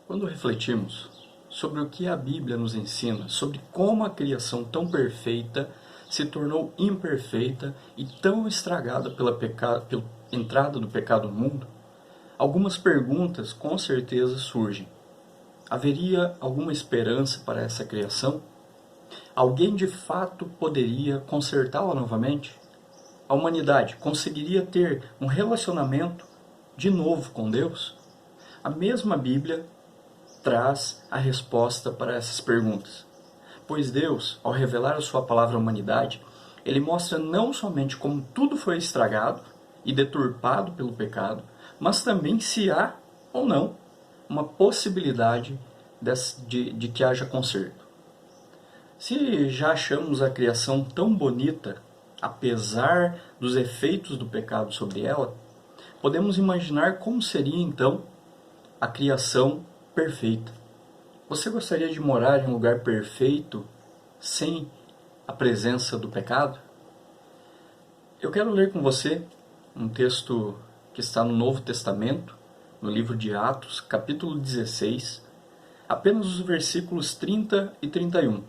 Quando refletimos sobre o que a Bíblia nos ensina, sobre como a criação tão perfeita se tornou imperfeita e tão estragada pela entrada do pecado no mundo, algumas perguntas com certeza surgem. Haveria alguma esperança para essa criação? Alguém de fato poderia consertá-la novamente? A humanidade conseguiria ter um relacionamento de novo com Deus? A mesma Bíblia traz a resposta para essas perguntas. Pois Deus, ao revelar a sua palavra à humanidade, ele mostra não somente como tudo foi estragado e deturpado pelo pecado, mas também se há ou não uma possibilidade de que haja conserto. Se já achamos a criação tão bonita, apesar dos efeitos do pecado sobre ela, podemos imaginar como seria então a criação perfeita. Você gostaria de morar em um lugar perfeito sem a presença do pecado? Eu quero ler com você um texto que está no Novo Testamento, no livro de Atos, capítulo 16, apenas os versículos 30 e 31.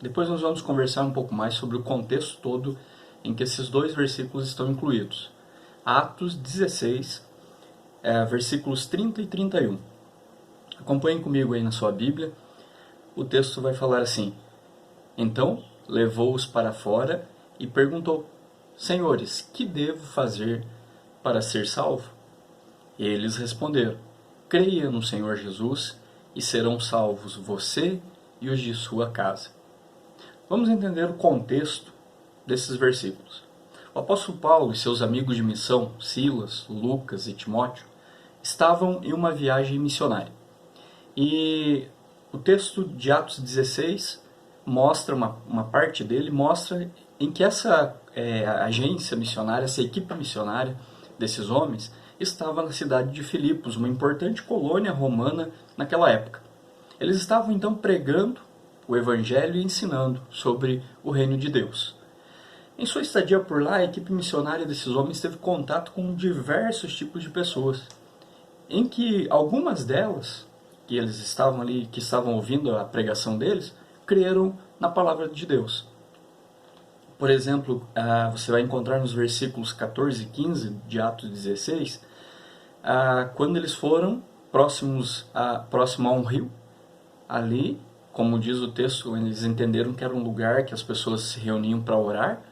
Depois nós vamos conversar um pouco mais sobre o contexto todo em que esses dois versículos estão incluídos. Atos 16, versículos 30 e 31. Acompanhem comigo aí na sua Bíblia. O texto vai falar assim: Então levou-os para fora e perguntou: Senhores, que devo fazer para ser salvo? E eles responderam: Creia no Senhor Jesus e serão salvos você e os de sua casa. Vamos entender o contexto desses versículos. O apóstolo Paulo e seus amigos de missão, Silas, Lucas e Timóteo, estavam em uma viagem missionária. E o texto de Atos 16 mostra, uma parte dele mostra em que essa agência missionária, essa equipe missionária desses homens, estava na cidade de Filipos, uma importante colônia romana naquela época. Eles estavam então pregando o Evangelho e ensinando sobre o reino de Deus. Em sua estadia por lá, a equipe missionária desses homens teve contato com diversos tipos de pessoas, em que algumas delas, que eles estavam ali, que estavam ouvindo a pregação deles, creram na palavra de Deus. Por exemplo, você vai encontrar nos versículos 14 e 15 de Atos 16, quando eles foram próximo a um rio, ali, como diz o texto, eles entenderam que era um lugar que as pessoas se reuniam para orar,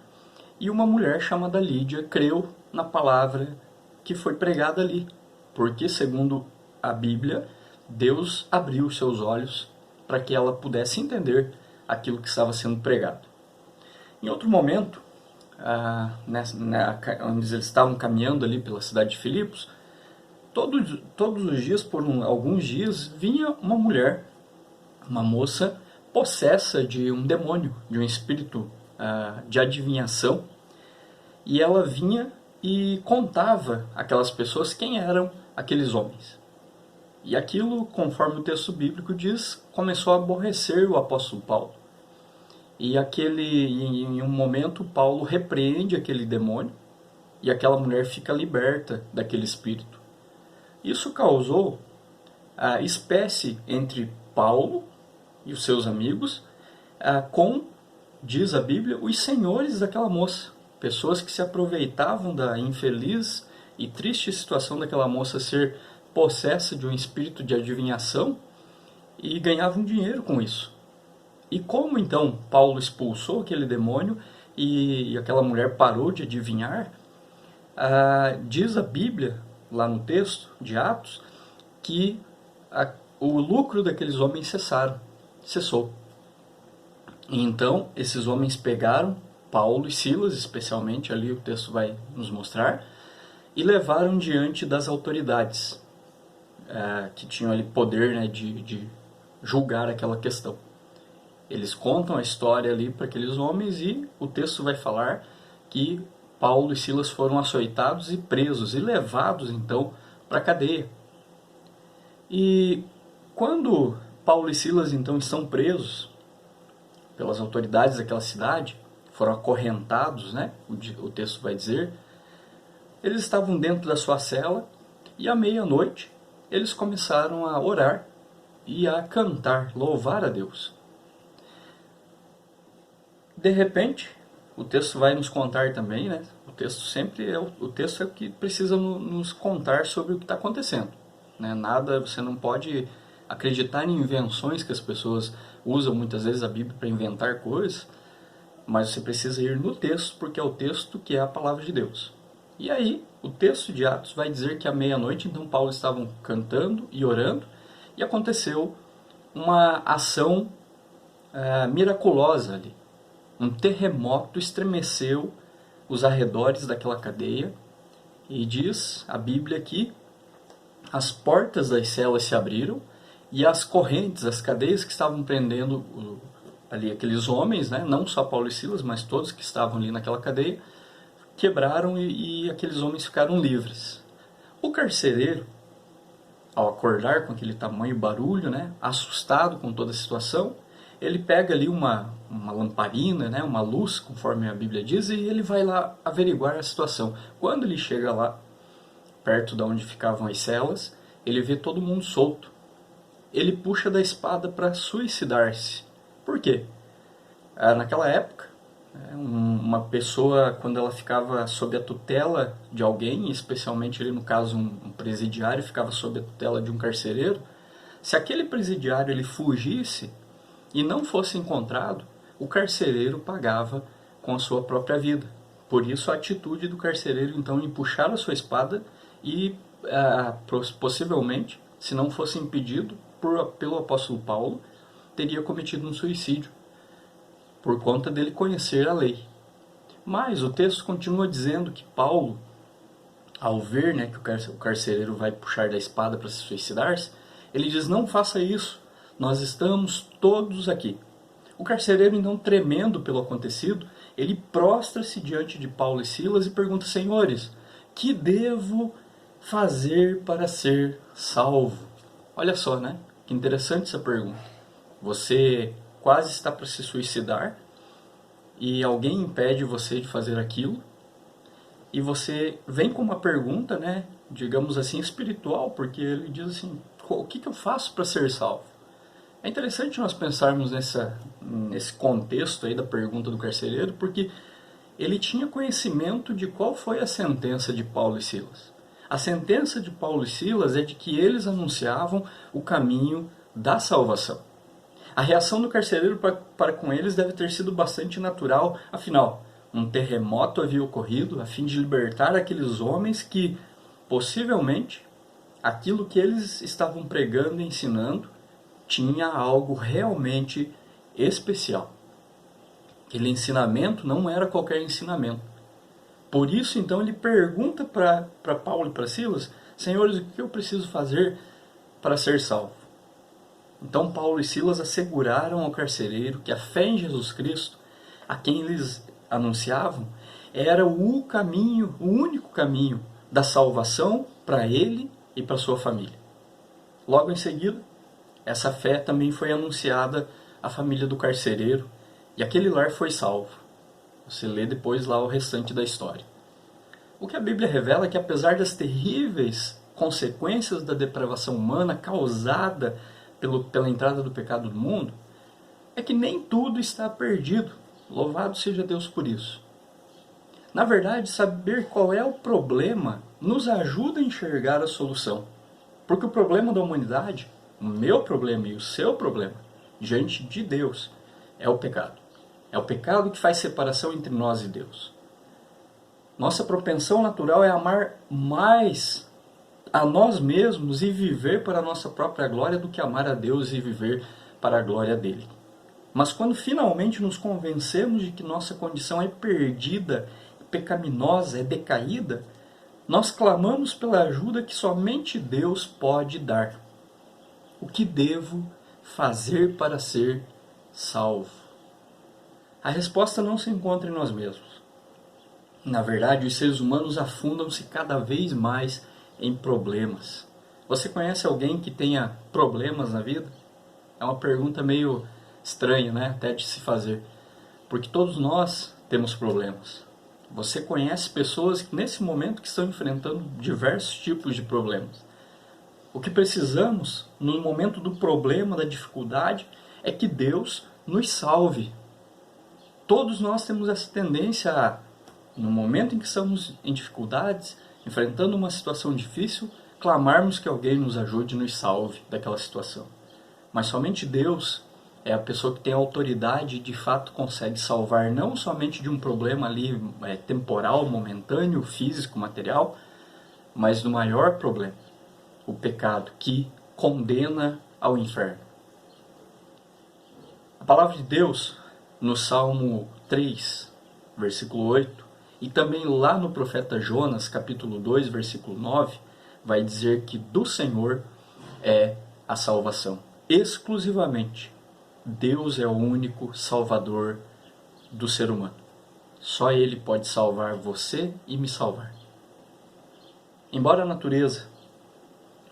e uma mulher chamada Lídia creu na palavra que foi pregada ali, porque, segundo a Bíblia, Deus abriu os seus olhos para que ela pudesse entender aquilo que estava sendo pregado. Em outro momento, onde eles estavam caminhando ali pela cidade de Filipos, todos os dias, por alguns dias, vinha uma mulher, uma moça possessa de um demônio, de um espírito de adivinhação, e ela vinha e contava àquelas pessoas quem eram aqueles homens. E aquilo, conforme o texto bíblico diz, começou a aborrecer o apóstolo Paulo. E em um momento, Paulo repreende aquele demônio e aquela mulher fica liberta daquele espírito. Isso causou a espécie entre Paulo e os seus amigos com, diz a Bíblia, os senhores daquela moça. Pessoas que se aproveitavam da infeliz e triste situação daquela moça ser possessa de um espírito de adivinhação e ganhavam dinheiro com isso. E como então Paulo expulsou aquele demônio e aquela mulher parou de adivinhar, diz a Bíblia, lá no texto de Atos, que o lucro daqueles homens cessou. E então esses homens pegaram Paulo e Silas, especialmente, ali o texto vai nos mostrar, e levaram diante das autoridades que tinham ali poder, né, de julgar aquela questão. Eles contam a história ali para aqueles homens e o texto vai falar que Paulo e Silas foram açoitados e presos e levados então para a cadeia. E quando Paulo e Silas então estão presos pelas autoridades daquela cidade, foram acorrentados, né, o texto vai dizer, eles estavam dentro da sua cela e à meia-noite eles começaram a orar e a cantar, louvar a Deus. De repente, o texto vai nos contar também, né? O texto sempre é o texto é o que precisa nos contar sobre o que está acontecendo, né? Nada, você não pode acreditar em invenções que as pessoas usam muitas vezes a Bíblia para inventar coisas, mas você precisa ir no texto, porque é o texto que é a palavra de Deus. E aí, o texto de Atos vai dizer que à meia-noite, então Paulo estavam cantando e orando, e aconteceu uma ação miraculosa ali. Um terremoto estremeceu os arredores daquela cadeia, e diz a Bíblia que as portas das celas se abriram e as correntes, as cadeias que estavam prendendo ali aqueles homens, né, não só Paulo e Silas, mas todos que estavam ali naquela cadeia, quebraram e aqueles homens ficaram livres. O carcereiro, ao acordar com aquele tamanho barulho, né, assustado com toda a situação, ele pega ali uma lamparina, né, uma luz, conforme a Bíblia diz, e ele vai lá averiguar a situação. Quando ele chega lá, perto de onde ficavam as celas, ele vê todo mundo solto. Ele puxa da espada para suicidar-se. Por quê? Naquela época, uma pessoa, quando ela ficava sob a tutela de alguém, especialmente ali no caso um presidiário, ficava sob a tutela de um carcereiro, se aquele presidiário ele fugisse e não fosse encontrado, o carcereiro pagava com a sua própria vida. Por isso a atitude do carcereiro então em puxar a sua espada e possivelmente, se não fosse impedido pelo apóstolo Paulo, teria cometido um suicídio, por conta dele conhecer a lei. Mas o texto continua dizendo que Paulo, ao ver, né, que o carcereiro vai puxar da espada para se suicidar-se, ele diz: não faça isso, nós estamos todos aqui. O carcereiro, então, tremendo pelo acontecido, ele prostra-se diante de Paulo e Silas e pergunta: senhores, que devo fazer para ser salvo? Olha só, né? Que interessante essa pergunta. Você quase está para se suicidar e alguém impede você de fazer aquilo, e você vem com uma pergunta, né, digamos assim, espiritual, porque ele diz assim: o que eu faço para ser salvo? É interessante nós pensarmos nesse contexto aí da pergunta do carcereiro, porque ele tinha conhecimento de qual foi a sentença de Paulo e Silas. A sentença de Paulo e Silas é de que eles anunciavam o caminho da salvação. A reação do carcereiro para com eles deve ter sido bastante natural, afinal, um terremoto havia ocorrido a fim de libertar aqueles homens que, possivelmente, aquilo que eles estavam pregando e ensinando tinha algo realmente especial. Aquele ensinamento não era qualquer ensinamento. Por isso, então, ele pergunta para Paulo e para Silas: senhores, o que eu preciso fazer para ser salvo? Então Paulo e Silas asseguraram ao carcereiro que a fé em Jesus Cristo, a quem eles anunciavam, era o caminho, o único caminho da salvação para ele e para sua família. Logo em seguida, essa fé também foi anunciada à família do carcereiro e aquele lar foi salvo. Você lê depois lá o restante da história. O que a Bíblia revela é que, apesar das terríveis consequências da depravação humana causada pela entrada do pecado no mundo, é que nem tudo está perdido. Louvado seja Deus por isso. Na verdade, saber qual é o problema nos ajuda a enxergar a solução. Porque o problema da humanidade, o meu problema e o seu problema, diante de Deus, é o pecado. É o pecado que faz separação entre nós e Deus. Nossa propensão natural é amar mais a nós mesmos e viver para a nossa própria glória do que amar a Deus e viver para a glória dele. Mas quando finalmente nos convencemos de que nossa condição é perdida, pecaminosa, é decaída, nós clamamos pela ajuda que somente Deus pode dar. O que devo fazer para ser salvo? A resposta não se encontra em nós mesmos. Na verdade, os seres humanos afundam-se cada vez mais em problemas. Você conhece alguém que tenha problemas na vida? É uma pergunta meio estranha, né? Até de se fazer. Porque todos nós temos problemas. Você conhece pessoas que nesse momento que estão enfrentando diversos tipos de problemas. O que precisamos, no momento do problema, da dificuldade, é que Deus nos salve. Todos nós temos essa tendência a, no momento em que estamos em dificuldades, enfrentando uma situação difícil, clamarmos que alguém nos ajude e nos salve daquela situação. Mas somente Deus é a pessoa que tem autoridade e de fato consegue salvar não somente de um problema ali temporal, momentâneo, físico, material, mas do maior problema, o pecado que condena ao inferno. A palavra de Deus, no Salmo 3, versículo 8, e também lá no profeta Jonas, capítulo 2, versículo 9, vai dizer que do Senhor é a salvação. Exclusivamente, Deus é o único salvador do ser humano. Só Ele pode salvar você e me salvar. Embora a natureza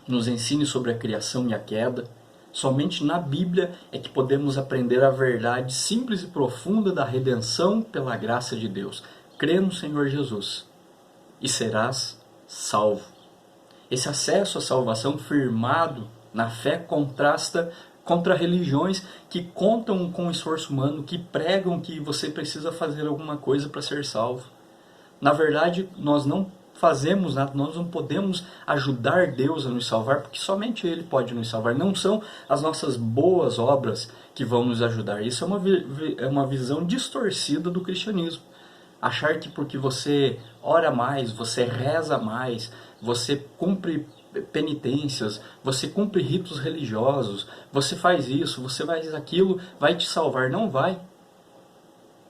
nos ensine sobre a criação e a queda, somente na Bíblia é que podemos aprender a verdade simples e profunda da redenção pela graça de Deus. Crê no Senhor Jesus e serás salvo. Esse acesso à salvação firmado na fé contrasta contra religiões que contam com o esforço humano, que pregam que você precisa fazer alguma coisa para ser salvo. Na verdade, nós não fazemos nada, nós não podemos ajudar Deus a nos salvar, porque somente Ele pode nos salvar. Não são as nossas boas obras que vão nos ajudar. Isso é uma visão distorcida do cristianismo. Achar que porque você ora mais, você reza mais, você cumpre penitências, você cumpre ritos religiosos, você faz isso, você faz aquilo, vai te salvar. Não vai.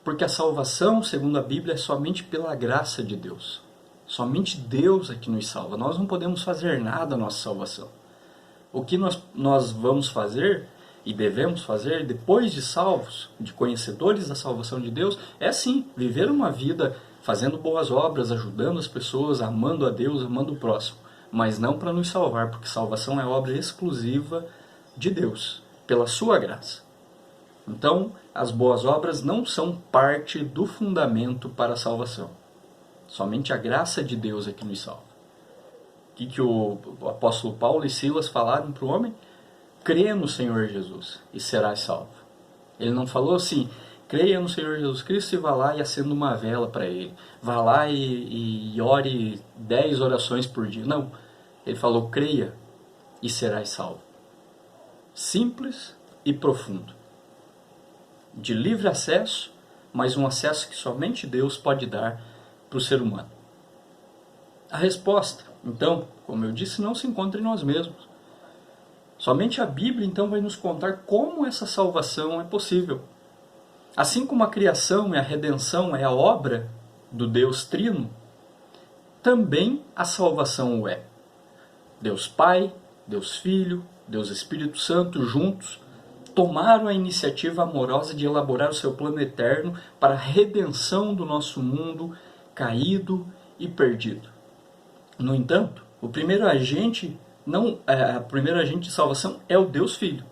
Porque a salvação, segundo a Bíblia, é somente pela graça de Deus. Somente Deus é que nos salva. Nós não podemos fazer nada à nossa salvação. O que nós vamos fazer e devemos fazer depois de salvos, de conhecedores da salvação de Deus, é sim, viver uma vida fazendo boas obras, ajudando as pessoas, amando a Deus, amando o próximo. Mas não para nos salvar, porque salvação é obra exclusiva de Deus, pela sua graça. Então, as boas obras não são parte do fundamento para a salvação. Somente a graça de Deus é que nos salva. O que o apóstolo Paulo e Silas falaram para o homem? Creia no Senhor Jesus e serás salvo. Ele não falou assim, creia no Senhor Jesus Cristo e vá lá e acenda uma vela para Ele. Vá lá e ore 10 orações por dia. Não. Ele falou, creia e serás salvo. Simples e profundo. De livre acesso, mas um acesso que somente Deus pode dar para o ser humano. A resposta, então, como eu disse, não se encontra em nós mesmos. Somente a Bíblia, então, vai nos contar como essa salvação é possível. Assim como a criação e a redenção é a obra do Deus Trino, também a salvação o é. Deus Pai, Deus Filho, Deus Espírito Santo, juntos, tomaram a iniciativa amorosa de elaborar o seu plano eterno para a redenção do nosso mundo caído e perdido. No entanto, o primeiro agente de salvação é o Deus Filho.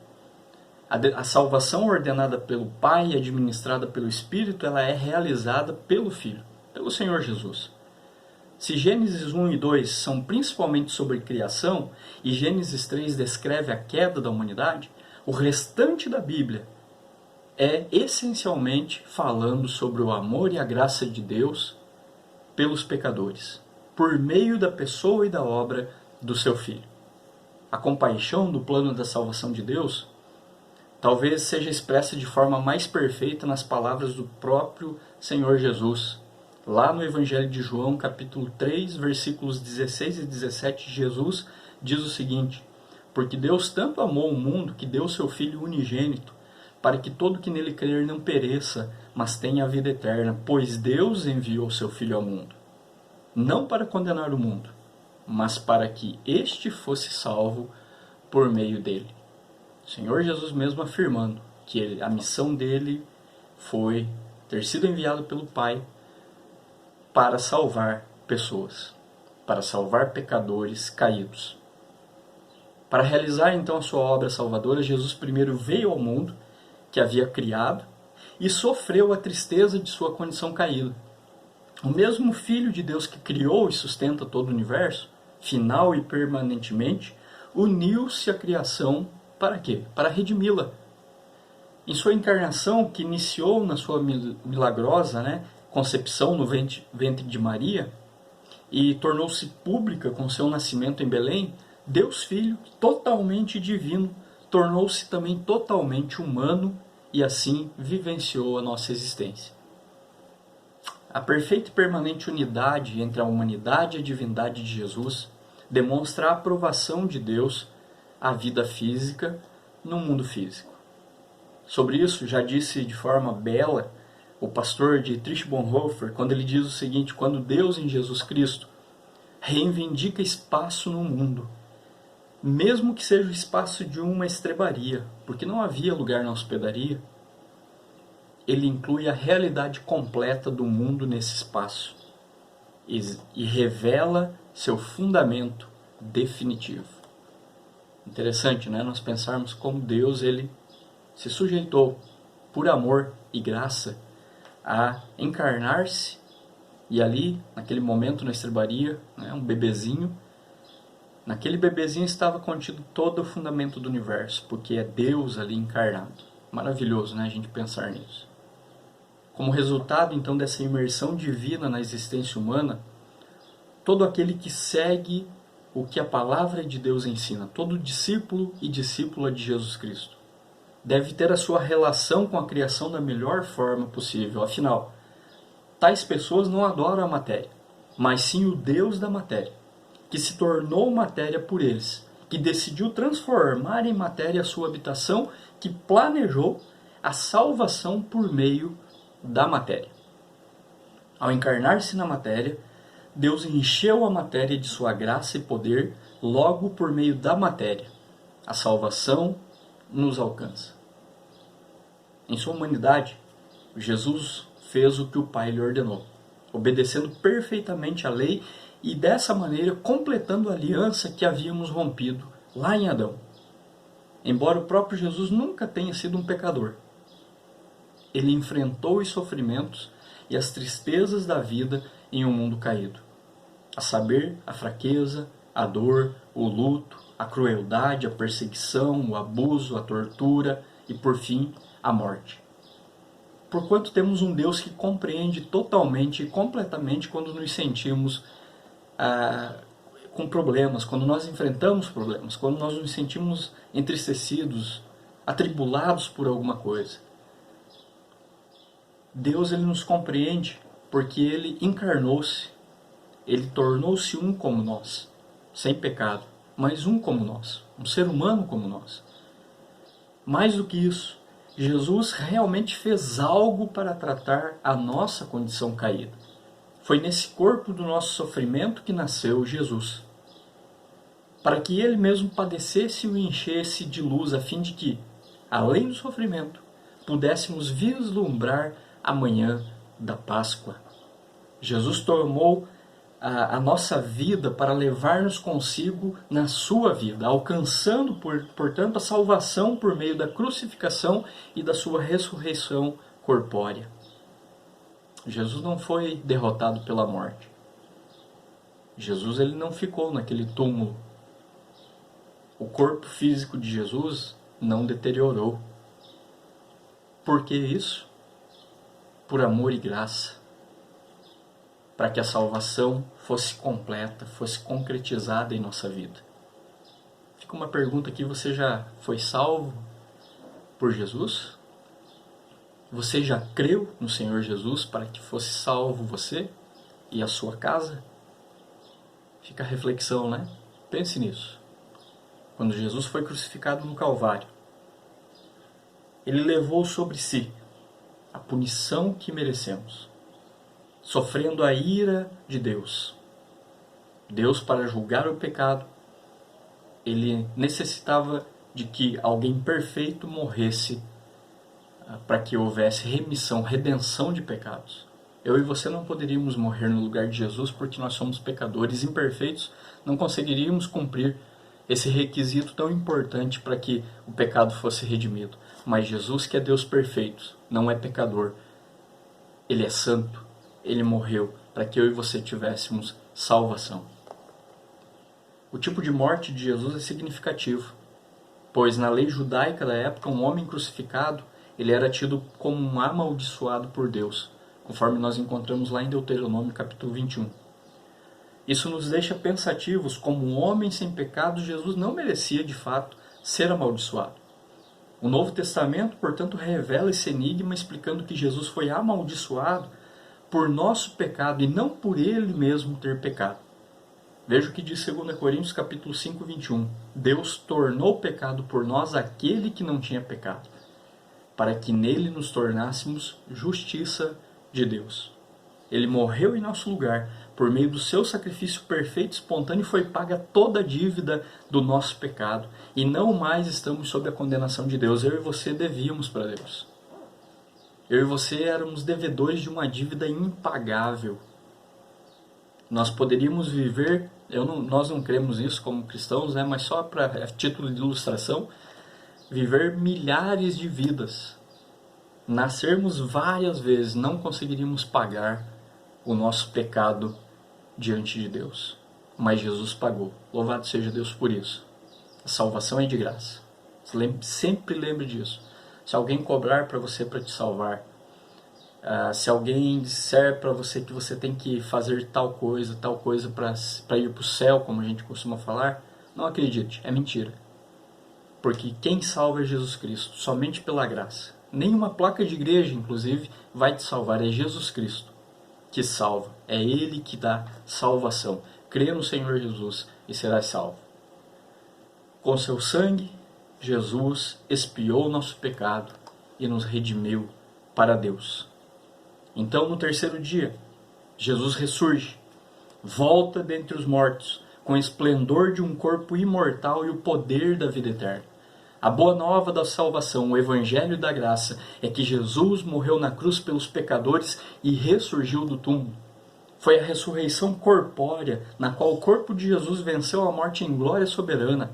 A salvação ordenada pelo Pai e administrada pelo Espírito, ela é realizada pelo Filho, pelo Senhor Jesus. Se Gênesis 1 e 2 são principalmente sobre criação e Gênesis 3 descreve a queda da humanidade, o restante da Bíblia é essencialmente falando sobre o amor e a graça de Deus pelos pecadores, por meio da pessoa e da obra do seu Filho. A compaixão do plano da salvação de Deus talvez seja expressa de forma mais perfeita nas palavras do próprio Senhor Jesus. Lá no Evangelho de João, capítulo 3, versículos 16 e 17, Jesus diz o seguinte: porque Deus tanto amou o mundo que deu o seu Filho unigênito, para que todo que nele crer não pereça, mas tenha a vida eterna, pois Deus enviou o seu Filho ao mundo, não para condenar o mundo, mas para que este fosse salvo por meio dele. O Senhor Jesus mesmo afirmando que a missão dele foi ter sido enviado pelo Pai para salvar pessoas, para salvar pecadores caídos. Para realizar então a sua obra salvadora, Jesus primeiro veio ao mundo que havia criado e sofreu a tristeza de sua condição caída. O mesmo Filho de Deus que criou e sustenta todo o universo, final e permanentemente, uniu-se à criação para quê? Para redimi-la. Em sua encarnação, que iniciou na sua milagrosa concepção no ventre de Maria, e tornou-se pública com seu nascimento em Belém, Deus Filho, totalmente divino, tornou-se também totalmente humano e assim vivenciou a nossa existência. A perfeita e permanente unidade entre a humanidade e a divindade de Jesus demonstra a aprovação de Deus à vida física no mundo físico. Sobre isso já disse de forma bela o pastor Dietrich Bonhoeffer, quando ele diz o seguinte: quando Deus em Jesus Cristo reivindica espaço no mundo, mesmo que seja o espaço de uma estrebaria, porque não havia lugar na hospedaria, ele inclui a realidade completa do mundo nesse espaço e revela seu fundamento definitivo. Interessante, né? Nós pensarmos como Deus ele se sujeitou por amor e graça a encarnar-se, e ali, naquele momento na estrebaria, um bebezinho, naquele bebezinho estava contido todo o fundamento do universo, porque é Deus ali encarnado. Maravilhoso, né, a gente pensar nisso. Como resultado, então, dessa imersão divina na existência humana, todo aquele que segue o que a palavra de Deus ensina, todo discípulo e discípula de Jesus Cristo, deve ter a sua relação com a criação da melhor forma possível. Afinal, tais pessoas não adoram a matéria, mas sim o Deus da matéria, que se tornou matéria por eles, que decidiu transformar em matéria a sua habitação, que planejou a salvação por meio da matéria. Ao encarnar-se na matéria, Deus encheu a matéria de sua graça e poder, logo por meio da matéria. A salvação nos alcança. Em sua humanidade, Jesus fez o que o Pai lhe ordenou, obedecendo perfeitamente à lei e dessa maneira completando a aliança que havíamos rompido lá em Adão. Embora o próprio Jesus nunca tenha sido um pecador, ele enfrentou os sofrimentos e as tristezas da vida em um mundo caído, a saber, a fraqueza, a dor, o luto, a crueldade, a perseguição, o abuso, a tortura e, por fim, a morte. Porquanto temos um Deus que compreende totalmente e completamente quando nos sentimos com problemas, quando nós enfrentamos problemas, quando nós nos sentimos entristecidos, atribulados por alguma coisa. Deus ele nos compreende porque ele encarnou-se, ele tornou-se um como nós, sem pecado, mas um como nós, um ser humano como nós. Mais do que isso, Jesus realmente fez algo para tratar a nossa condição caída. Foi nesse corpo do nosso sofrimento que nasceu Jesus, para que ele mesmo padecesse e o enchesse de luz, a fim de que, além do sofrimento, pudéssemos vislumbrar a manhã da Páscoa. Jesus tomou a nossa vida para levar-nos consigo na sua vida, alcançando, portanto, a salvação por meio da crucificação e da sua ressurreição corpórea. Jesus não foi derrotado pela morte. Jesus ele não ficou naquele túmulo. O corpo físico de Jesus não deteriorou. Por que isso? Por amor e graça. Para que a salvação fosse completa, fosse concretizada em nossa vida. Fica uma pergunta aqui: você já foi salvo por Jesus? Você já creu no Senhor Jesus para que fosse salvo você e a sua casa? Fica a reflexão, né? Pense nisso. Quando Jesus foi crucificado no Calvário, ele levou sobre si a punição que merecemos, sofrendo a ira de Deus. Deus, para julgar o pecado, ele necessitava de que alguém perfeito morresse para que houvesse remissão, redenção de pecados. Eu e você não poderíamos morrer no lugar de Jesus porque nós somos pecadores imperfeitos, não conseguiríamos cumprir esse requisito tão importante para que o pecado fosse redimido. Mas Jesus, que é Deus perfeito, não é pecador, ele é santo, ele morreu para que eu e você tivéssemos salvação. O tipo de morte de Jesus é significativo, pois na lei judaica da época, um homem crucificado, ele era tido como um amaldiçoado por Deus, conforme nós encontramos lá em Deuteronômio capítulo 21. Isso nos deixa pensativos como um homem sem pecado, Jesus não merecia de fato ser amaldiçoado. O Novo Testamento, portanto, revela esse enigma explicando que Jesus foi amaldiçoado por nosso pecado e não por ele mesmo ter pecado. Veja o que diz 2 Coríntios capítulo 5, 21. Deus tornou pecado por nós aquele que não tinha pecado, para que nele nos tornássemos justiça de Deus. Ele morreu em nosso lugar, por meio do seu sacrifício perfeito e espontâneo foi paga toda a dívida do nosso pecado, e não mais estamos sob a condenação de Deus. Eu e você devíamos para Deus. Eu e você éramos devedores de uma dívida impagável. Nós poderíamos viver, nós não cremos nisso como cristãos, mas só para título de ilustração, viver milhares de vidas, nascermos várias vezes, não conseguiríamos pagar o nosso pecado diante de Deus. Mas Jesus pagou. Louvado seja Deus por isso. A salvação é de graça. Sempre lembre disso. Se alguém cobrar para você para te salvar, se alguém disser para você que você tem que fazer tal coisa para ir para o céu, como a gente costuma falar, não acredite, é mentira. Porque quem salva é Jesus Cristo, somente pela graça. Nenhuma placa de igreja, inclusive, vai te salvar, é Jesus Cristo que salva. É Ele que dá salvação. Crê no Senhor Jesus e serás salvo. Com seu sangue, Jesus expiou o nosso pecado e nos redimiu para Deus. Então, no terceiro dia, Jesus ressurge, volta dentre os mortos, com o esplendor de um corpo imortal e o poder da vida eterna. A boa nova da salvação, o evangelho da graça, é que Jesus morreu na cruz pelos pecadores e ressurgiu do túmulo. Foi a ressurreição corpórea, na qual o corpo de Jesus venceu a morte em glória soberana.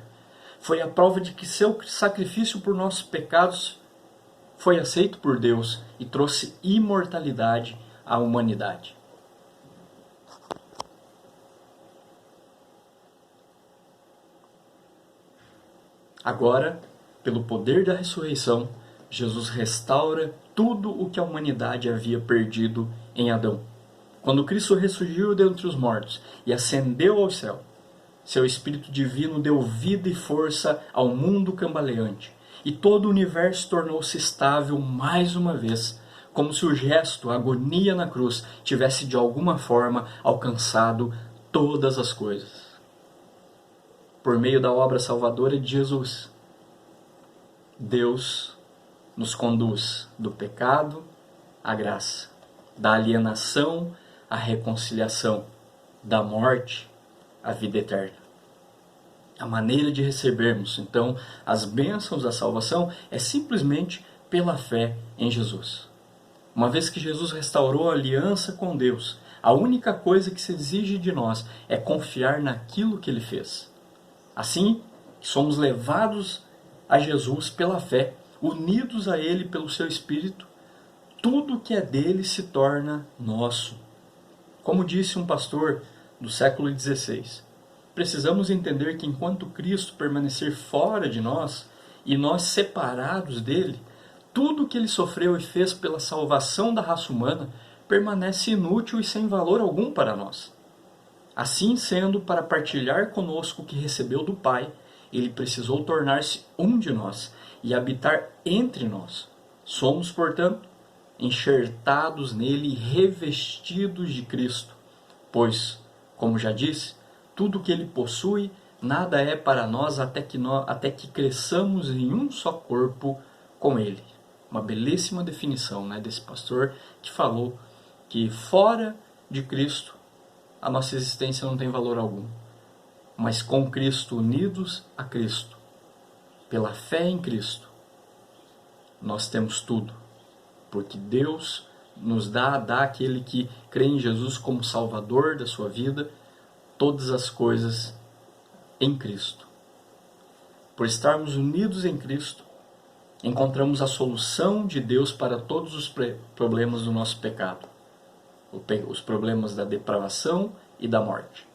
Foi a prova de que seu sacrifício por nossos pecados foi aceito por Deus e trouxe imortalidade à humanidade. Agora, pelo poder da ressurreição, Jesus restaura tudo o que a humanidade havia perdido em Adão. Quando Cristo ressurgiu dentre os mortos e ascendeu ao céu, seu Espírito Divino deu vida e força ao mundo cambaleante, e todo o universo tornou-se estável mais uma vez, como se o gesto, a agonia na cruz, tivesse de alguma forma alcançado todas as coisas. Por meio da obra salvadora de Jesus, Deus nos conduz do pecado à graça, da alienação à reconciliação, da morte à vida eterna. A maneira de recebermos, então, as bênçãos da salvação é simplesmente pela fé em Jesus. Uma vez que Jesus restaurou a aliança com Deus, a única coisa que se exige de nós é confiar naquilo que Ele fez. Assim, somos levados a Jesus pela fé, unidos a Ele pelo seu Espírito, tudo que é dele se torna nosso. Como disse um pastor do século XVI, precisamos entender que enquanto Cristo permanecer fora de nós e nós separados dele, tudo que ele sofreu e fez pela salvação da raça humana permanece inútil e sem valor algum para nós. Assim sendo, para partilhar conosco o que recebeu do Pai, ele precisou tornar-se um de nós e habitar entre nós. Somos, portanto, enxertados nele e revestidos de Cristo, pois, como já disse, tudo que ele possui, nada é para nós até que cresçamos em um só corpo com ele. Uma belíssima definição, desse pastor que falou que fora de Cristo a nossa existência não tem valor algum. Mas com Cristo, unidos a Cristo, pela fé em Cristo, nós temos tudo. Porque Deus nos dá àquele que crê em Jesus como Salvador da sua vida, todas as coisas em Cristo. Por estarmos unidos em Cristo, encontramos a solução de Deus para todos os problemas do nosso pecado. Os problemas da depravação e da morte.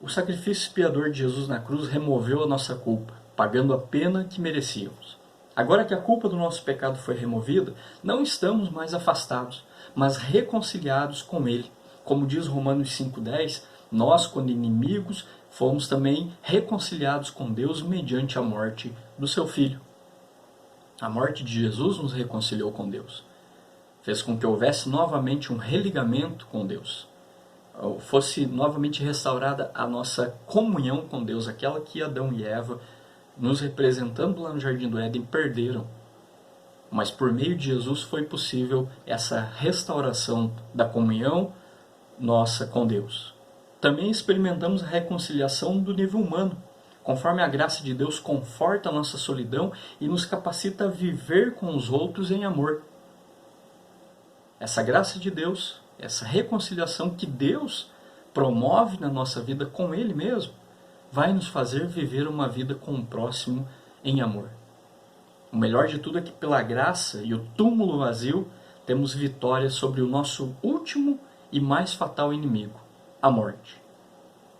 O sacrifício expiador de Jesus na cruz removeu a nossa culpa, pagando a pena que merecíamos. Agora que a culpa do nosso pecado foi removida, não estamos mais afastados, mas reconciliados com Ele. Como diz Romanos 5,10, nós, quando inimigos, fomos também reconciliados com Deus mediante a morte do seu Filho. A morte de Jesus nos reconciliou com Deus. Fez com que houvesse novamente um religamento com Deus. Fosse novamente restaurada a nossa comunhão com Deus, aquela que Adão e Eva, nos representando lá no Jardim do Éden, perderam. Mas por meio de Jesus foi possível essa restauração da comunhão nossa com Deus. Também experimentamos a reconciliação do nível humano, conforme a graça de Deus conforta a nossa solidão e nos capacita a viver com os outros em amor. Essa graça de Deus, essa reconciliação que Deus promove na nossa vida com Ele mesmo, vai nos fazer viver uma vida com o próximo em amor. O melhor de tudo é que pela graça e o túmulo vazio, temos vitória sobre o nosso último e mais fatal inimigo, a morte.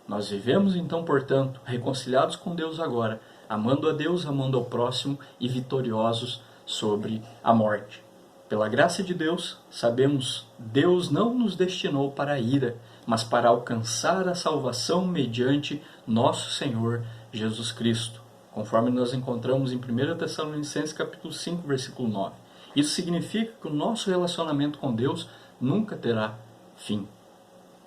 Nós vivemos então, portanto, reconciliados com Deus agora, amando a Deus, amando ao próximo e vitoriosos sobre a morte. Pela graça de Deus, sabemos, Deus não nos destinou para a ira, mas para alcançar a salvação mediante nosso Senhor Jesus Cristo, conforme nós encontramos em 1 Tessalonicenses capítulo 5, versículo 9. Isso significa que o nosso relacionamento com Deus nunca terá fim.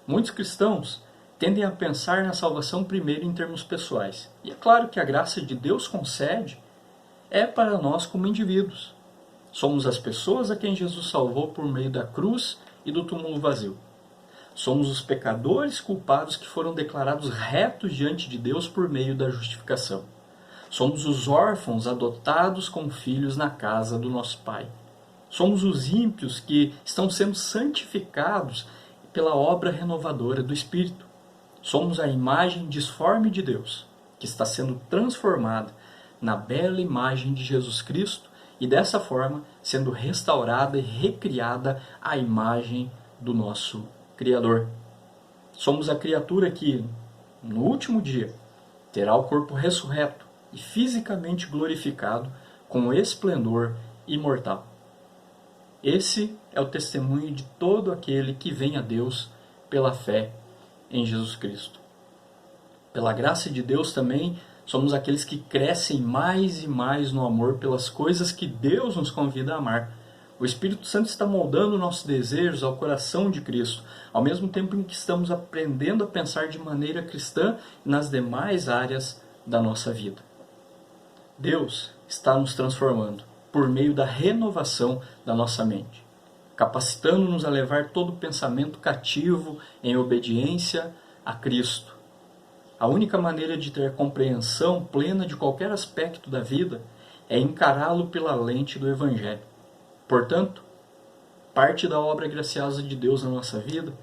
Muitos cristãos tendem a pensar na salvação primeiro em termos pessoais. E é claro que a graça de Deus concede é para nós como indivíduos. Somos as pessoas a quem Jesus salvou por meio da cruz e do túmulo vazio. Somos os pecadores culpados que foram declarados retos diante de Deus por meio da justificação. Somos os órfãos adotados como filhos na casa do nosso Pai. Somos os ímpios que estão sendo santificados pela obra renovadora do Espírito. Somos a imagem disforme de Deus, que está sendo transformada na bela imagem de Jesus Cristo e dessa forma sendo restaurada e recriada à imagem do nosso Criador. Somos a criatura que, no último dia, terá o corpo ressurreto e fisicamente glorificado com esplendor imortal. Esse é o testemunho de todo aquele que vem a Deus pela fé em Jesus Cristo. Pela graça de Deus também, somos aqueles que crescem mais e mais no amor pelas coisas que Deus nos convida a amar. O Espírito Santo está moldando nossos desejos ao coração de Cristo, ao mesmo tempo em que estamos aprendendo a pensar de maneira cristã nas demais áreas da nossa vida. Deus está nos transformando por meio da renovação da nossa mente, capacitando-nos a levar todo pensamento cativo em obediência a Cristo. A única maneira de ter compreensão plena de qualquer aspecto da vida é encará-lo pela lente do Evangelho. Portanto, parte da obra graciosa de Deus na nossa vida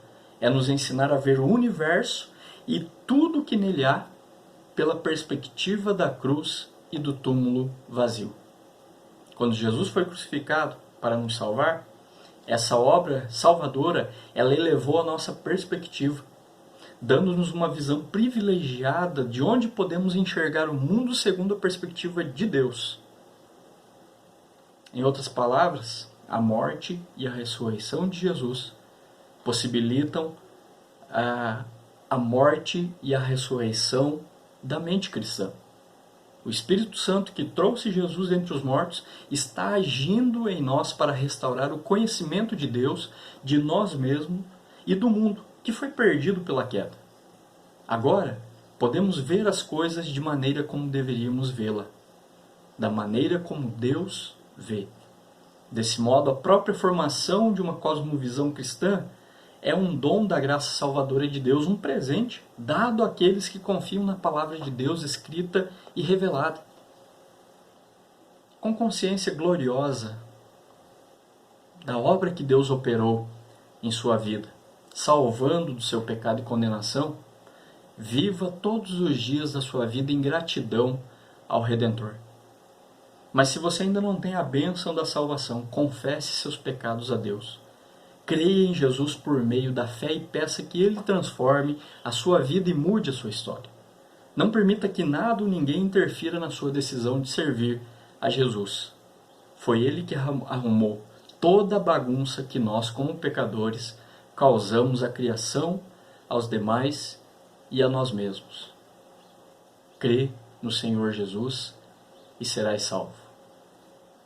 é nos ensinar a ver o universo e tudo o que nele há pela perspectiva da cruz e do túmulo vazio. Quando Jesus foi crucificado para nos salvar, essa obra salvadora, ela elevou a nossa perspectiva, dando-nos uma visão privilegiada de onde podemos enxergar o mundo segundo a perspectiva de Deus. Em outras palavras, a morte e a ressurreição de Jesus possibilitam a morte e a ressurreição da mente cristã. O Espírito Santo que trouxe Jesus dentre os mortos está agindo em nós para restaurar o conhecimento de Deus, de nós mesmos e do mundo que foi perdido pela queda. Agora, podemos ver as coisas de maneira como deveríamos vê-la, da maneira como Deus vê. Desse modo, a própria formação de uma cosmovisão cristã é um dom da graça salvadora de Deus, um presente dado àqueles que confiam na palavra de Deus escrita e revelada. Com consciência gloriosa da obra que Deus operou em sua vida, salvando do seu pecado e condenação, viva todos os dias da sua vida em gratidão ao Redentor. Mas se você ainda não tem a bênção da salvação, confesse seus pecados a Deus. Creia em Jesus por meio da fé e peça que Ele transforme a sua vida e mude a sua história. Não permita que nada ou ninguém interfira na sua decisão de servir a Jesus. Foi Ele que arrumou toda a bagunça que nós, como pecadores, causamos à criação, aos demais e a nós mesmos. Crê no Senhor Jesus e serás salvo.